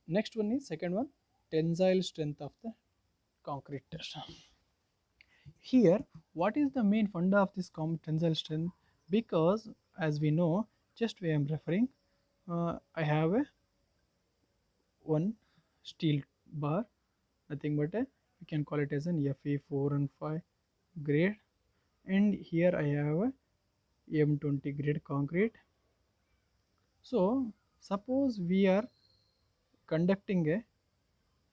Next one is second one, tensile strength of the concrete test. Here, what is the main funda of this tensile strength? Because as we know, just where I am referring, I have a one steel bar, nothing but a, we can call it as an Fe 4 and 5 grade, and here I have a M20 grade concrete. So suppose we are conducting a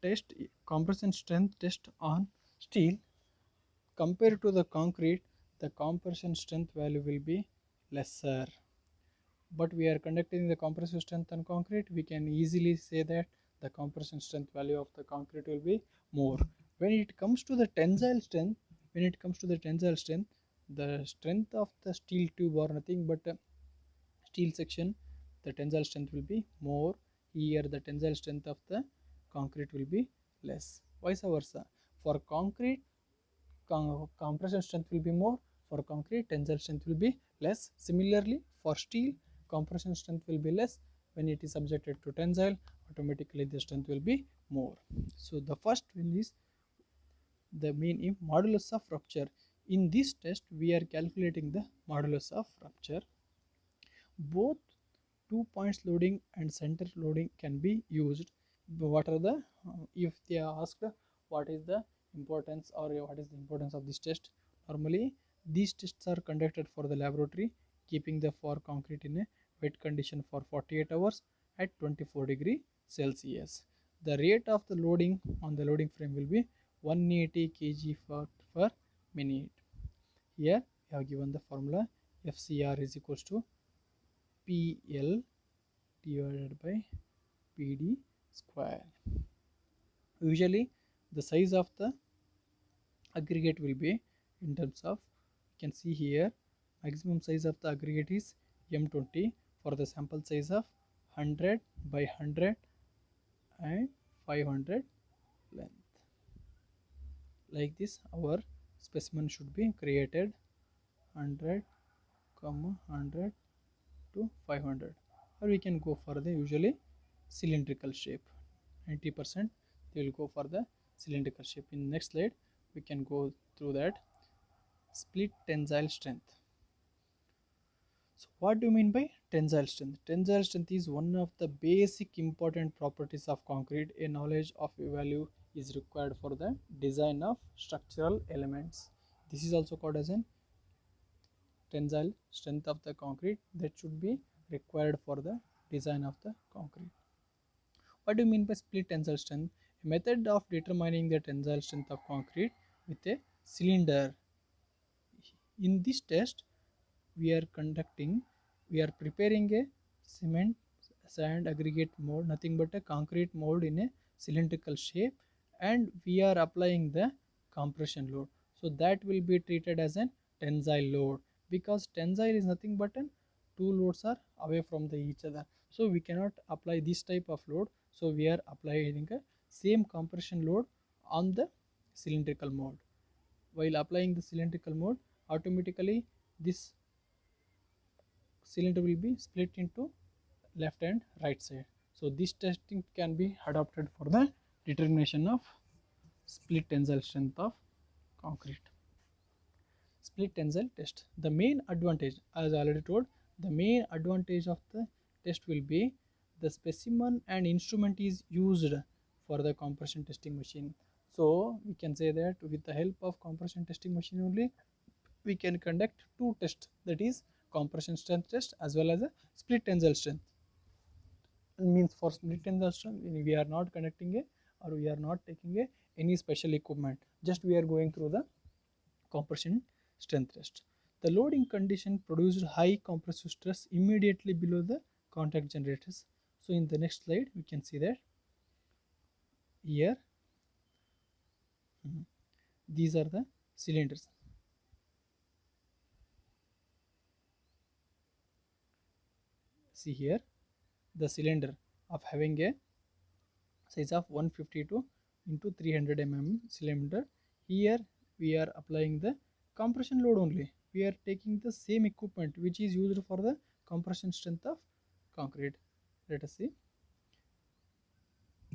test, compression strength test on steel. Compared to the concrete, the compression strength value will be lesser. But we are conducting the compressive strength on concrete, we can easily say that the compression strength value of the concrete will be more. When it comes to the tensile strength, the strength of the steel tube or nothing but a steel section, the tensile strength will be more. Here the tensile strength of the concrete will be less. Vice versa. For concrete, compression strength will be more. For concrete, tensile strength will be less. Similarly, for steel, compression strength will be less. When it is subjected to tensile, automatically the strength will be more. So the first one is the mean modulus of rupture. In this test, we are calculating the modulus of rupture. Both 2 points loading and center loading can be used. What are the if they are asked what is the importance or what is the importance of this test, normally these tests are conducted for the laboratory, keeping the for concrete in a wet condition for 48 hours at 24 °C. The rate of the loading on the loading frame will be 180 kg per minute. Here we have given the formula, FCR is equals to PL divided by PD square. Usually the size of the aggregate will be in terms of, you can see here, maximum size of the aggregate is M20 for the sample size of 100 by 100 and 500 length. Like this our specimen should be created, 100, 100 to 500, or we can go for the usually cylindrical shape. 90% they will go for the cylindrical shape. In next slide we can go through that. Split tensile strength. So what do you mean by tensile strength? Tensile strength is one of the basic important properties of concrete. A knowledge of a value is required for the design of structural elements. This is also called as an tensile strength of the concrete that should be required for the design of the concrete. What do you mean by split tensile strength? A method of determining the tensile strength of concrete with a cylinder. In this test, we are preparing a cement, sand, aggregate mold, nothing but a concrete mold in a cylindrical shape, and we are applying the compression load. So that will be treated as a tensile load, because tensile is nothing but an two loads are away from each other. So we cannot apply this type of load. So we are applying a same compression load on the cylindrical mold. While applying the cylindrical mode, automatically this cylinder will be split into left and right side. So this testing can be adopted for the determination of split tensile strength of concrete. Split tensile test. The main advantage, as I already told, the main advantage of the test will be the specimen and instrument is used for the compression testing machine. So we can say that with the help of compression testing machine only, we can conduct two tests, that is compression strength test as well as a split tensile strength. It means for split tensile strength we are not conducting a, or we are not taking a any special equipment, just we are going through the compression strength test. The loading condition produced high compressive stress immediately below the contact generators. So in the next slide we can see that here these are the cylinders. See here the cylinder of having a size of 152 into 300 mm cylinder. Here we are applying the compression load only. We are taking the same equipment which is used for the compression strength of concrete. Let us see.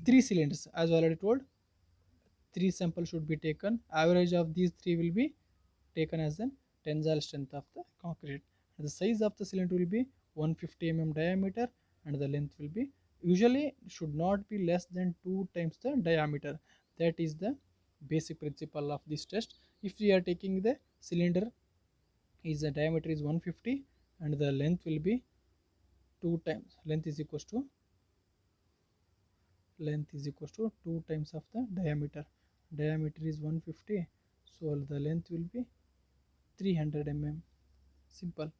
3 cylinders, as already told, 3 samples should be taken. Average of these 3 will be taken as the tensile strength of the concrete. And the size of the cylinder will be 150 mm diameter, and the length will be usually should not be less than 2 times the diameter. That is the basic principle of this test. If we are taking the cylinder is the diameter is 150 and the length will be 2 times, length is equals to 2 times of the diameter. Diameter is 150, so the length will be 300 mm. Simple.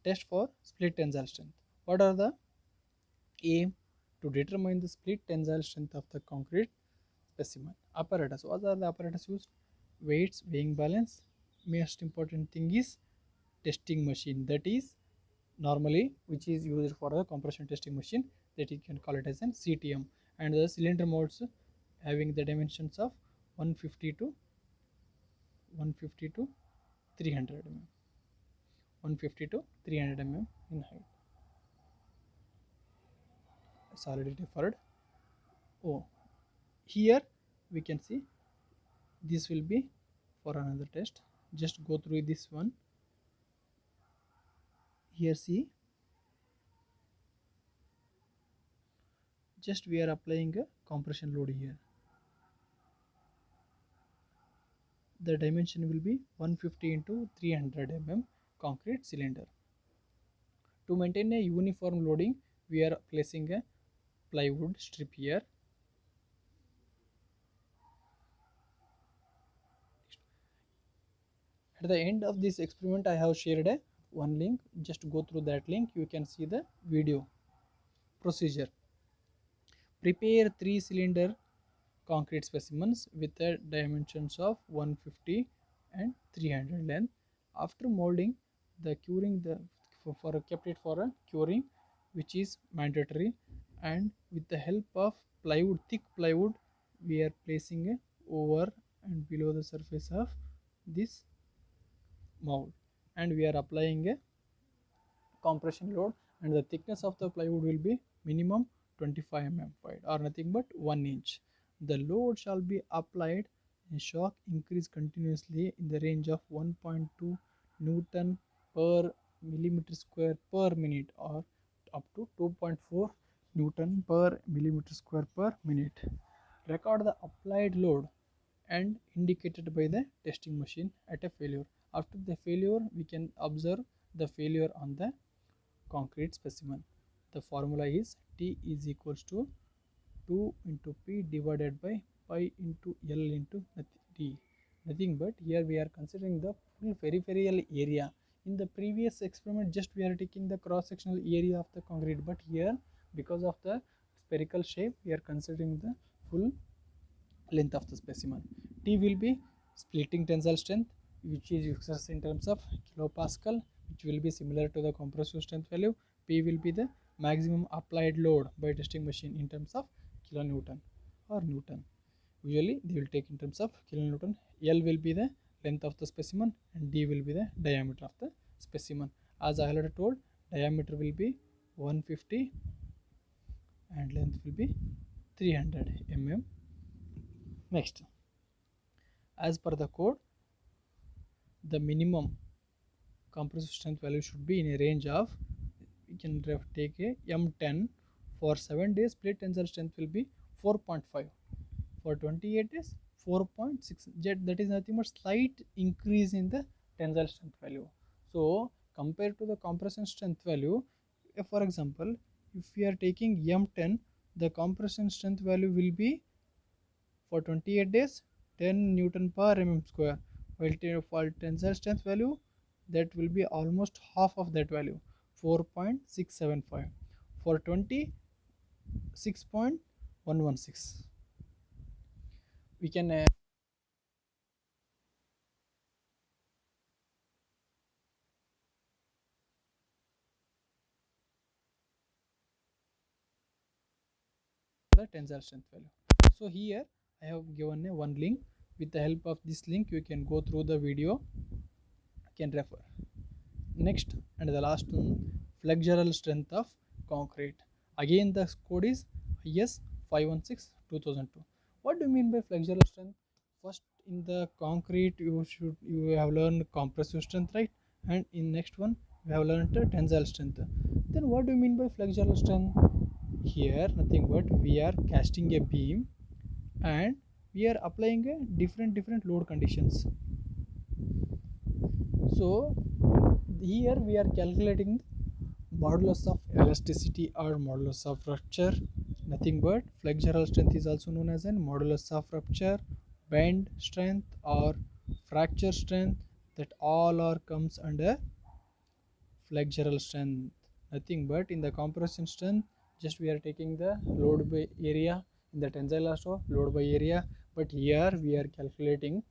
Test for split tensile strength. What are the aim? To determine the split tensile strength of the concrete specimen. Apparatus. What are the apparatus used? Weights, weighing balance. Most important thing is testing machine, that is normally which is used for the compression testing machine, that you can call it as an CTM. And the cylinder molds having the dimensions of 150 to 300 mm. 150 to 300 mm in height. It's already referred. Oh, here we can see this will be for another test. Just go through this one. Here see, just we are applying a compression load here. The dimension will be 150 into 300 mm concrete cylinder. To maintain a uniform loading, we are placing a plywood strip here. At the end of this experiment, I have shared one link. Just go through that link. You can see the video procedure. Prepare 3 cylinder concrete specimens with the dimensions of 150 and 300 length. After molding, the curing kept it for a curing, which is mandatory, and with the help of plywood, thick plywood, we are placing over and below the surface of this mold, and we are applying a compression load, and the thickness of the plywood will be minimum 25 mm wide or nothing but 1 inch. The load shall be applied and shock increase continuously in the range of 1.2 Newton per millimeter square per minute or up to 2.4 Newton per millimeter square per minute. Record the applied load and indicated by the testing machine at a failure. After the failure, we can observe the failure on the concrete specimen. The formula is T is equals to 2 into P divided by pi into L into D. Nothing but here we are considering the full peripheral area. In the previous experiment, just we are taking the cross sectional area of the concrete, but here because of the spherical shape, we are considering the full length of the specimen. T will be splitting tensile strength, which is expressed in terms of kilopascal, which will be similar to the compressive strength value. P will be the maximum applied load by testing machine in terms of kilonewton or Newton. Usually they will take in terms of kilonewton. L will be the length of the specimen and D will be the diameter of the specimen. As I already told, diameter will be 150 and length will be 300 mm. Next, as per the code, the minimum compressive strength value should be in a range of, we can take a M10. For 7 days, split tensile strength will be 4.5. For 28 days, 4.6. That is nothing but slight increase in the tensile strength value. So compared to the compression strength value, if for example, if we are taking M10, the compression strength value will be for 28 days 10 Newton per mm square, while for tensile strength value that will be almost half of that value, 4.675. For 20, 6.116. We can the tensile strength value. So here I have given a one link. With the help of this link, you can go through the video, can refer. Next and the last one, flexural strength of concrete. Again the code is IS 516/2002. What do you mean by flexural strength? First in the concrete you have learned compressive strength, right? And in next one we have learned tensile strength. Then what do you mean by flexural strength? Here nothing but we are casting a beam and we are applying a different load conditions. So here we are calculating modulus of elasticity or modulus of rupture. Nothing but flexural strength is also known as a modulus of rupture, bend strength or fracture strength, that all are comes under flexural strength. Nothing but in the compression strength just we are taking the load by area, in the tensile also load by area, but here we are calculating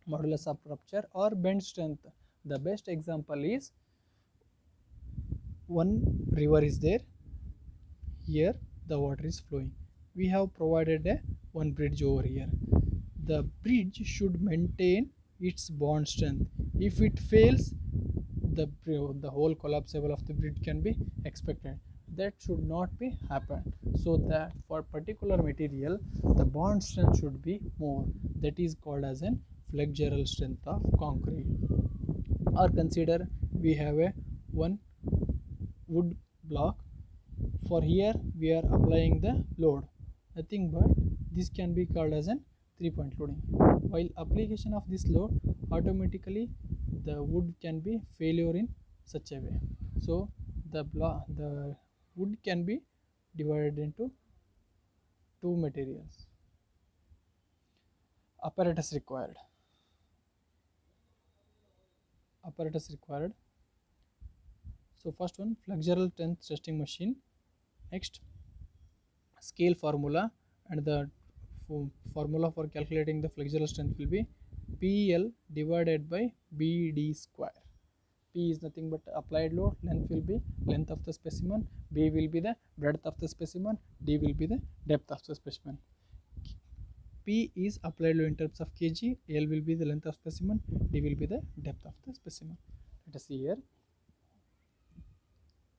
modulus of rupture or bend strength. The best example is one river is there, here the water is flowing, we have provided a one bridge over here. The bridge should maintain its bond strength. If it fails, the whole collapsible of the bridge can be expected. That should not be happen. So that for particular material the bond strength should be more, that is called as an flexural strength of concrete. Or consider we have a one wood block, for here we are applying the load, nothing but this can be called as an 3-point loading. While application of this load, automatically the wood can be failure in such a way. So the wood can be divided into two materials. Apparatus required. Apparatus required. So first one, flexural strength testing machine. Next, scale formula, and the formula for calculating the flexural strength will be PL divided by BD square. P is nothing but applied load, length will be length of the specimen, B will be the breadth of the specimen, D will be the depth of the specimen. P is applied load in terms of kg, L will be the length of specimen, D will be the depth of the specimen. Let us see here.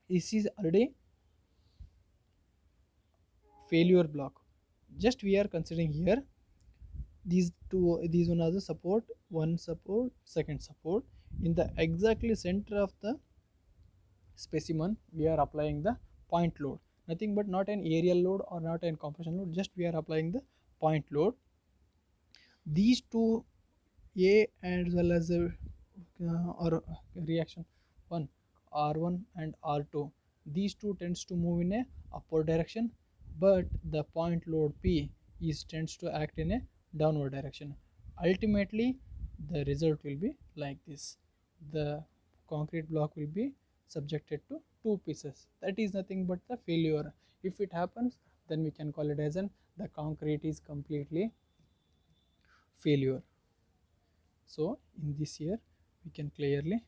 This is already failure block. Just we are considering here these one are the support, one support, second support. In the exactly center of the specimen we are applying the point load, nothing but not an aerial load or not an compression load, just we are applying the point load. These two A as well as or reaction 1 R1 and R2, these two tends to move in a upward direction, but the point load P is tends to act in a downward direction. Ultimately the result will be like this. The concrete block will be subjected to two pieces, that is nothing but the failure. If it happens, then we can call it as an the concrete is completely failure. So in this here we can clearly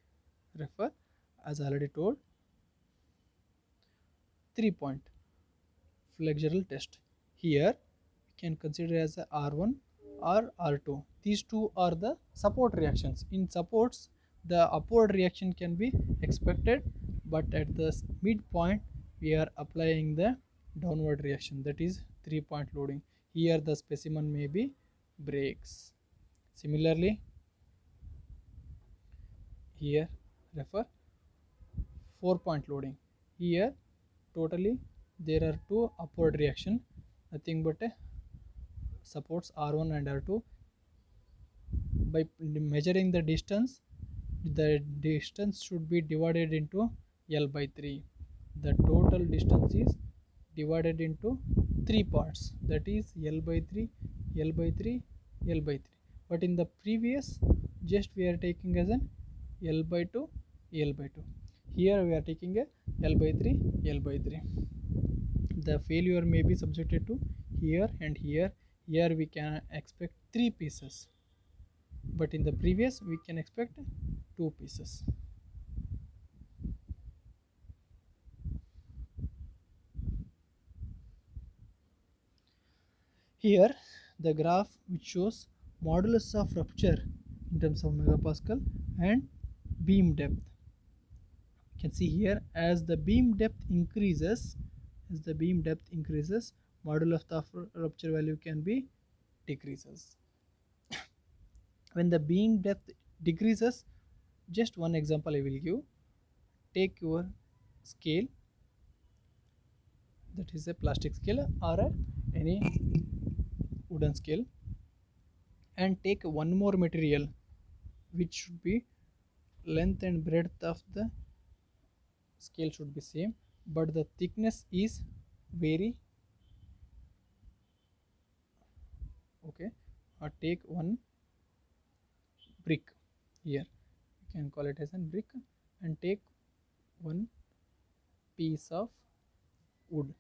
refer, as already told, 3-point flexural test. Here we can consider as a R1 or R2. These two are the support reactions. In supports the upward reaction can be expected, but at the midpoint we are applying the downward reaction, that is 3-point loading. Here the specimen may be breaks. Similarly here refer 4-point loading. Here totally there are two upward reaction, nothing but supports R1 and R2. By measuring the distance should be divided into L by 3. The total distance is divided into 3 parts, that is L by 3, L by 3, L by 3. But in the previous just we are taking as an L by 2, L by 2. Here we are taking a L by 3, L by 3. The failure may be subjected to here and here. Here we can expect 3 pieces, but in the previous we can expect 2 pieces. Here the graph which shows modulus of rupture in terms of megapascal and beam depth. You can see here as the beam depth increases, modulus of the rupture value can be decreases. When the beam depth decreases, just one example I will give. Take your scale, that is a plastic scale or any wooden scale, and take one more material which should be length and breadth of the scale should be same, but the thickness is vary. Okay, or take one brick, here you can call it as a brick, and take one piece of wood.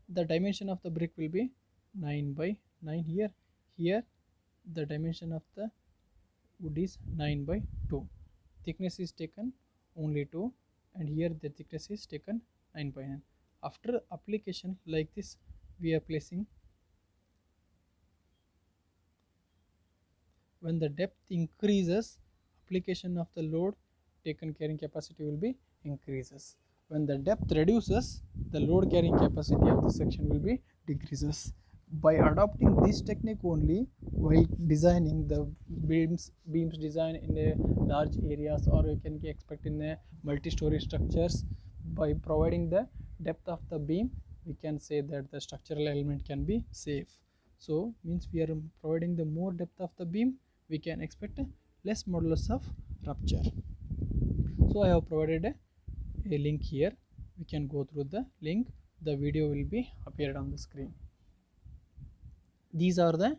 The dimension of the brick will be 9 by 9 here. Here the dimension of the wood is 9 by 2. Thickness is taken only 2, and here the thickness is taken 9 by 9. After application like this, we are placing. When the depth increases, application of the load taken carrying capacity will be increases. When the depth reduces, the load carrying capacity of the section will be decreases. By adopting this technique only, while designing the beams design in a large areas, or you can expect in a multi-story structures, by providing the depth of the beam, we can say that the structural element can be safe. So means we are providing the more depth of the beam, we can expect less modulus of rupture. So I have provided a link here, we can go through the link, the video will be appeared on the screen. These are the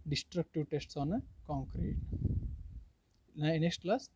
destructive tests on a concrete. Next class